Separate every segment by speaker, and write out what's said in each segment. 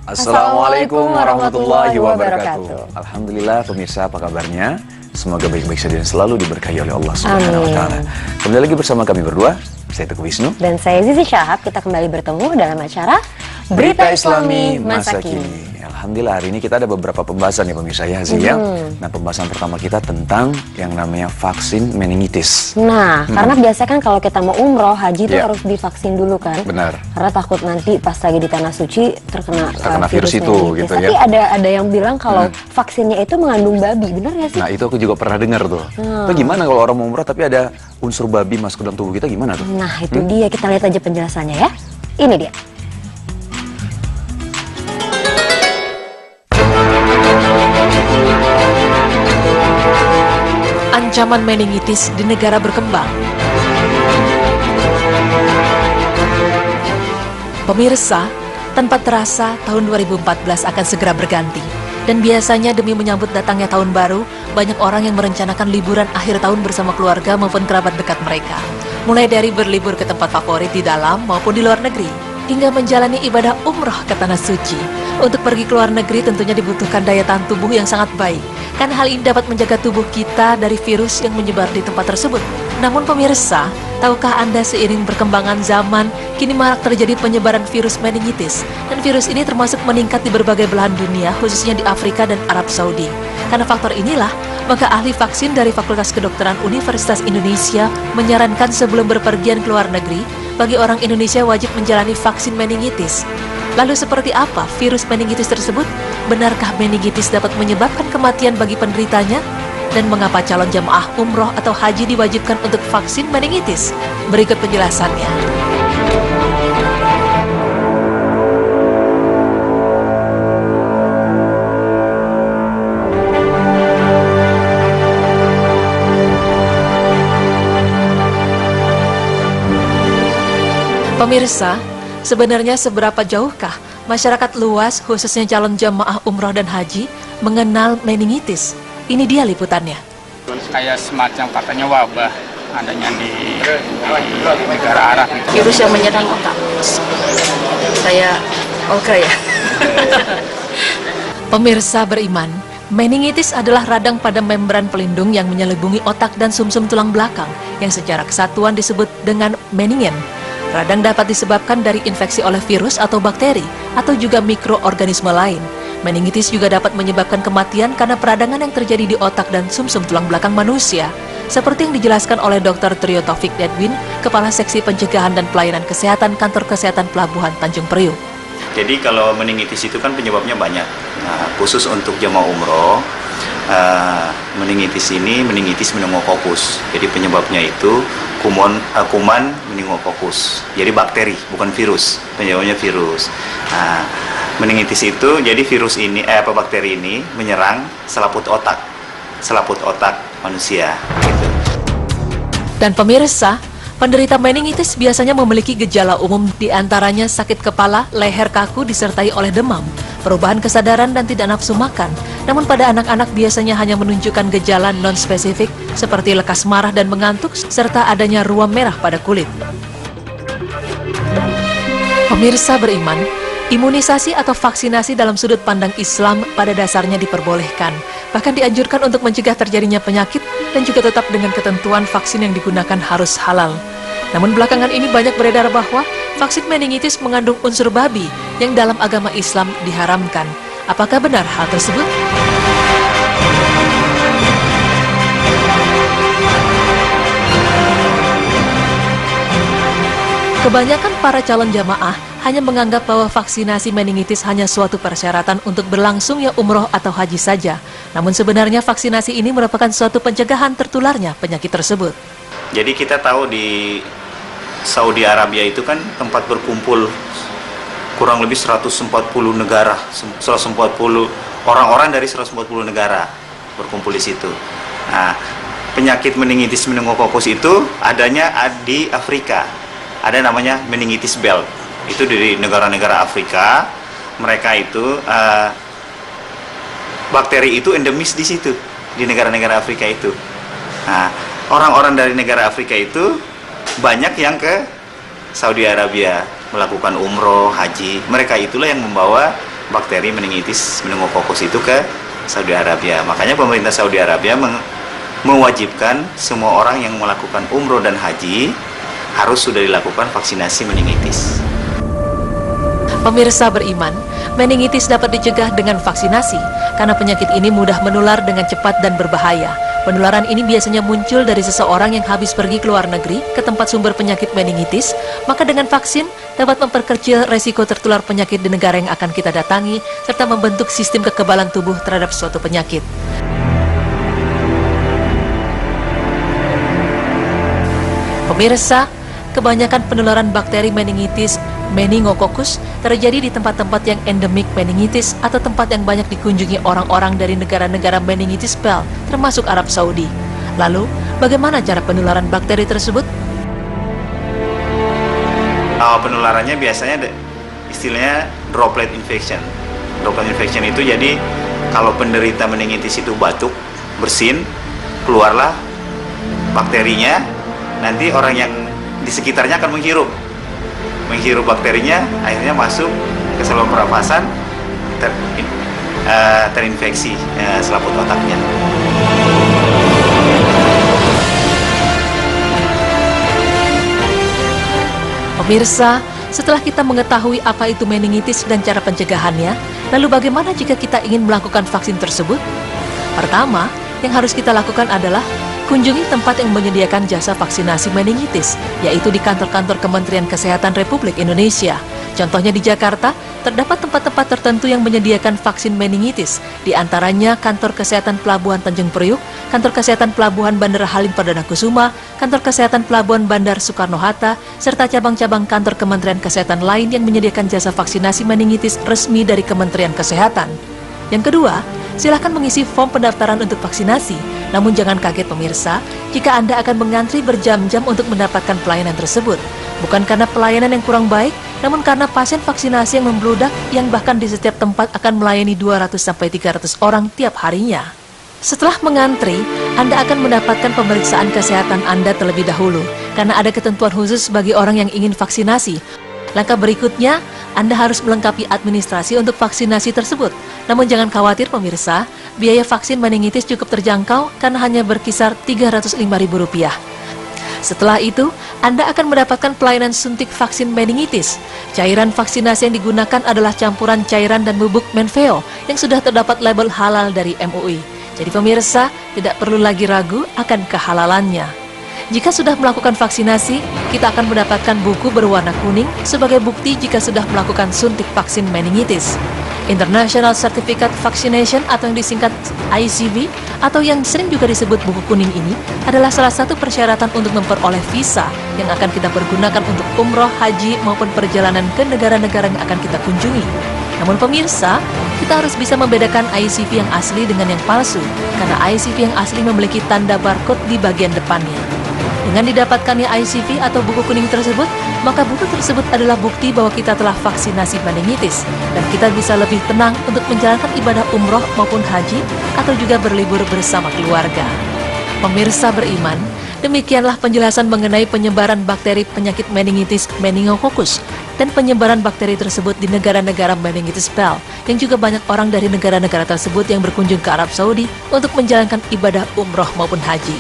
Speaker 1: Assalamualaikum warahmatullahi wabarakatuh. Alhamdulillah pemirsa, apa kabarnya? Semoga baik-baik saja dan selalu diberkahi oleh Allah Subhanahu wa taala. Kembali lagi bersama kami berdua, saya Teguh Wisnu
Speaker 2: dan saya Zizi Syahab. Kita kembali bertemu dalam acara Berita Islami Masa Kini.
Speaker 1: Alhamdulillah hari ini kita ada beberapa pembahasan ya pemirsa ya, Zia. Nah, pembahasan pertama kita tentang yang namanya vaksin meningitis.
Speaker 2: Nah, karena biasanya kan kalau kita mau umroh, haji itu harus divaksin dulu kan.
Speaker 1: Benar.
Speaker 2: Karena takut nanti pas lagi di tanah suci terkena
Speaker 1: virus itu
Speaker 2: meningitis.
Speaker 1: gitu
Speaker 2: ya. Tapi ada yang bilang kalau vaksinnya itu mengandung babi, benar nggak sih?
Speaker 1: Nah, itu aku juga pernah dengar tuh. Itu gimana kalau orang mau umroh tapi ada unsur babi masuk ke dalam tubuh kita, gimana tuh?
Speaker 2: Nah, itu dia, kita lihat aja penjelasannya ya. Ini dia.
Speaker 3: Ancaman meningitis di negara berkembang. Pemirsa, tanpa terasa tahun 2014 akan segera berganti. Dan biasanya demi menyambut datangnya tahun baru, banyak orang yang merencanakan liburan akhir tahun bersama keluarga maupun kerabat dekat mereka. Mulai dari berlibur ke tempat favorit di dalam maupun di luar negeri, hingga menjalani ibadah umroh ke tanah suci. Untuk pergi ke luar negeri tentunya dibutuhkan daya tahan tubuh yang sangat baik, karena hal ini dapat menjaga tubuh kita dari virus yang menyebar di tempat tersebut. Namun pemirsa, tahukah Anda seiring perkembangan zaman, kini marak terjadi penyebaran virus meningitis. Dan virus ini termasuk meningkat di berbagai belahan dunia, khususnya di Afrika dan Arab Saudi. Karena faktor inilah, maka ahli vaksin dari Fakultas Kedokteran Universitas Indonesia menyarankan sebelum berpergian ke luar negeri, bagi orang Indonesia wajib menjalani vaksin meningitis. Lalu seperti apa virus meningitis tersebut? Benarkah meningitis dapat menyebabkan kematian bagi penderitanya? Dan mengapa calon jamaah umroh atau haji diwajibkan untuk vaksin meningitis? Berikut penjelasannya. Pemirsa, sebenarnya seberapa jauhkah masyarakat luas, khususnya calon jamaah umroh dan haji, mengenal meningitis? Ini dia liputannya.
Speaker 4: Kayak semacam katanya wabah adanya di negara Arab gitu.
Speaker 5: Virus yang menyerang otak. Kayak ya.
Speaker 3: Pemirsa beriman, meningitis adalah radang pada membran pelindung yang menyelubungi otak dan sumsum tulang belakang, yang secara kesatuan disebut dengan meningen. Radang dapat disebabkan dari infeksi oleh virus atau bakteri, atau juga mikroorganisme lain. Meningitis juga dapat menyebabkan kematian karena peradangan yang terjadi di otak dan sumsum tulang belakang manusia. Seperti yang dijelaskan oleh Dr. Trio Taufik Edwin, Kepala Seksi Pencegahan dan Pelayanan Kesehatan Kantor Kesehatan Pelabuhan Tanjung Priuk.
Speaker 6: Jadi kalau meningitis itu kan penyebabnya banyak. Nah, khusus untuk jemaah umroh, meningitis ini meningitis meningokokus. Jadi penyebabnya itu kuman meningokokus. Jadi bakteri, bukan virus. Penyebabnya virus. Nah, meningitis itu jadi virus ini bakteri ini menyerang selaput otak manusia. Gitu.
Speaker 3: Dan pemirsa, penderita meningitis biasanya memiliki gejala umum, diantaranya sakit kepala, leher kaku disertai oleh demam, perubahan kesadaran dan tidak nafsu makan. Namun pada anak-anak biasanya hanya menunjukkan gejala non-spesifik seperti lekas marah dan mengantuk, serta adanya ruam merah pada kulit. Pemirsa beriman, imunisasi atau vaksinasi dalam sudut pandang Islam pada dasarnya diperbolehkan, bahkan dianjurkan untuk mencegah terjadinya penyakit dan juga tetap dengan ketentuan vaksin yang digunakan harus halal. Namun belakangan ini banyak beredar bahwa vaksin meningitis mengandung unsur babi yang dalam agama Islam diharamkan. Apakah benar hal tersebut? Kebanyakan para calon jamaah hanya menganggap bahwa vaksinasi meningitis hanya suatu persyaratan untuk berlangsungnya umroh atau haji saja. Namun sebenarnya vaksinasi ini merupakan suatu pencegahan tertularnya penyakit tersebut.
Speaker 6: Jadi kita tahu di Saudi Arabia itu kan tempat berkumpul kurang lebih 140 negara, 140 orang-orang dari 140 negara berkumpul di situ. Nah, penyakit meningitis meningokokus itu adanya di Afrika. Ada namanya meningitis belt. Itu dari negara-negara Afrika. Mereka itu bakteri itu endemis di situ, di negara-negara Afrika itu. Nah, orang-orang dari negara Afrika itu banyak yang ke Saudi Arabia melakukan umroh, haji. Mereka itulah yang membawa bakteri meningitis meningococcus itu ke Saudi Arabia. Makanya pemerintah Saudi Arabia mewajibkan semua orang yang melakukan umroh dan haji harus sudah dilakukan vaksinasi meningitis.
Speaker 3: Pemirsa beriman, meningitis dapat dicegah dengan vaksinasi karena penyakit ini mudah menular dengan cepat dan berbahaya. Penularan ini biasanya muncul dari seseorang yang habis pergi ke luar negeri ke tempat sumber penyakit meningitis, maka dengan vaksin dapat memperkecil resiko tertular penyakit di negara yang akan kita datangi serta membentuk sistem kekebalan tubuh terhadap suatu penyakit. Pemirsa, kebanyakan penularan bakteri meningitis meningococcus terjadi di tempat-tempat yang endemik meningitis atau tempat yang banyak dikunjungi orang-orang dari negara-negara meningitis belt, termasuk Arab Saudi. Lalu, bagaimana cara penularan bakteri tersebut?
Speaker 6: Penularannya biasanya istilahnya droplet infection. Droplet infection itu jadi kalau penderita meningitis itu batuk, bersin, keluarlah bakterinya, nanti orang yang di sekitarnya akan menghirup bakterinya, akhirnya masuk ke saluran pernafasan, terinfeksi selaput otaknya.
Speaker 3: Pemirsa, setelah kita mengetahui apa itu meningitis dan cara pencegahannya, lalu bagaimana jika kita ingin melakukan vaksin tersebut? Pertama, yang harus kita lakukan adalah kunjungi tempat yang menyediakan jasa vaksinasi meningitis, yaitu di kantor-kantor Kementerian Kesehatan Republik Indonesia. Contohnya di Jakarta, terdapat tempat-tempat tertentu yang menyediakan vaksin meningitis, di antaranya Kantor Kesehatan Pelabuhan Tanjung Priuk, Kantor Kesehatan Pelabuhan Bandara Halim Perdana Kusuma, Kantor Kesehatan Pelabuhan Bandar Soekarno-Hatta, serta cabang-cabang kantor Kementerian Kesehatan lain yang menyediakan jasa vaksinasi meningitis resmi dari Kementerian Kesehatan. Yang kedua, silakan mengisi form pendaftaran untuk vaksinasi. Namun jangan kaget pemirsa, jika Anda akan mengantri berjam-jam untuk mendapatkan pelayanan tersebut. Bukan karena pelayanan yang kurang baik, namun karena pasien vaksinasi yang membludak yang bahkan di setiap tempat akan melayani 200-300 orang tiap harinya. Setelah mengantri, Anda akan mendapatkan pemeriksaan kesehatan Anda terlebih dahulu, karena ada ketentuan khusus bagi orang yang ingin vaksinasi. Langkah berikutnya, Anda harus melengkapi administrasi untuk vaksinasi tersebut. Namun jangan khawatir pemirsa, biaya vaksin meningitis cukup terjangkau karena hanya berkisar Rp305.000. Setelah itu, Anda akan mendapatkan pelayanan suntik vaksin meningitis. Cairan vaksinasi yang digunakan adalah campuran cairan dan bubuk Menveo yang sudah terdapat label halal dari MUI. Jadi pemirsa, tidak perlu lagi ragu akan kehalalannya. Jika sudah melakukan vaksinasi, kita akan mendapatkan buku berwarna kuning sebagai bukti jika sudah melakukan suntik vaksin meningitis. International Certificate Vaccination atau yang disingkat ICV atau yang sering juga disebut buku kuning ini adalah salah satu persyaratan untuk memperoleh visa yang akan kita pergunakan untuk umroh, haji maupun perjalanan ke negara-negara yang akan kita kunjungi. Namun pemirsa, kita harus bisa membedakan ICV yang asli dengan yang palsu karena ICV yang asli memiliki tanda barcode di bagian depannya. Dengan didapatkannya ICV atau buku kuning tersebut, maka buku tersebut adalah bukti bahwa kita telah vaksinasi meningitis dan kita bisa lebih tenang untuk menjalankan ibadah umroh maupun haji atau juga berlibur bersama keluarga. Pemirsa beriman, demikianlah penjelasan mengenai penyebaran bakteri penyakit meningitis meningococcus dan penyebaran bakteri tersebut di negara-negara meningitis belt yang juga banyak orang dari negara-negara tersebut yang berkunjung ke Arab Saudi untuk menjalankan ibadah umroh maupun haji.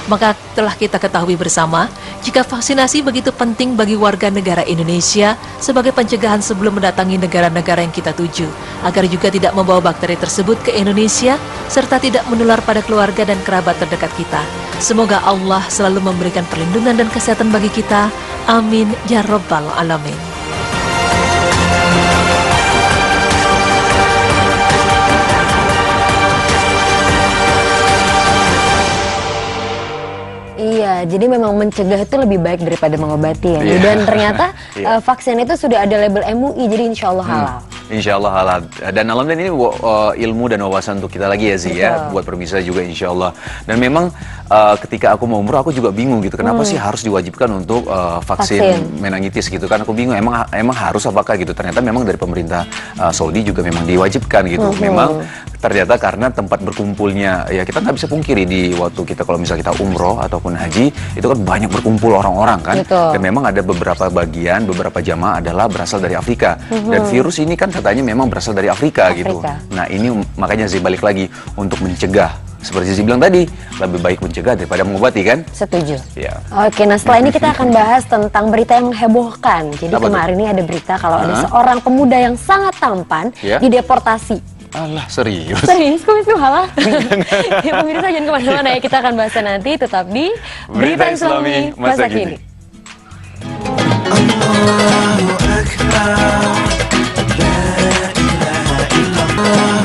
Speaker 3: Maka telah kita ketahui bersama, jika vaksinasi begitu penting bagi warga negara Indonesia sebagai pencegahan sebelum mendatangi negara-negara yang kita tuju, agar juga tidak membawa bakteri tersebut ke Indonesia, serta tidak menular pada keluarga dan kerabat terdekat kita. Semoga Allah selalu memberikan perlindungan dan kesehatan bagi kita. Amin ya Rabbal Alamin.
Speaker 2: Iya, jadi memang mencegah itu lebih baik daripada mengobati ya.
Speaker 1: Iya.
Speaker 2: Dan ternyata
Speaker 1: Iya.
Speaker 2: vaksin itu sudah ada label MUI, jadi insya Allah halal.
Speaker 1: Insya Allah halal. Dan alhamdulillah ini ilmu dan wawasan untuk kita lagi ya Zi ya, buat pemirsa juga insya Allah. Dan memang ketika aku mau umroh aku juga bingung gitu, kenapa sih harus diwajibkan untuk vaksin meningitis gitu kan? Aku bingung emang harus apakah gitu? Ternyata memang dari pemerintah Saudi juga memang diwajibkan gitu. Memang ternyata karena tempat berkumpulnya ya kita nggak bisa pungkiri di waktu kita kalau misalnya kita umroh ataupun haji itu kan banyak berkumpul orang-orang kan.
Speaker 2: Betul.
Speaker 1: Dan memang ada beberapa bagian beberapa jamaah adalah berasal dari Afrika dan virus ini kan katanya memang berasal dari Afrika gitu.
Speaker 2: Afrika.
Speaker 1: Nah ini makanya Zee balik lagi untuk mencegah. Seperti Zee bilang tadi, lebih baik mencegah daripada mengobati kan?
Speaker 2: Setuju.
Speaker 1: Ya.
Speaker 2: Oke, nah setelah ini kita akan bahas tentang berita yang menghebohkan. Jadi
Speaker 1: Apa tuh?
Speaker 2: kemarin ini ada berita kalau ada seorang pemuda yang sangat tampan
Speaker 1: Ya.
Speaker 2: dideportasi.
Speaker 1: Alah serius.
Speaker 2: Serius, kok itu halah? Ya pemirsa jangan kemana-mana ya, kita akan bahasnya nanti, tetap di Berita Islami Masa Kini.
Speaker 7: Allahu Akbar.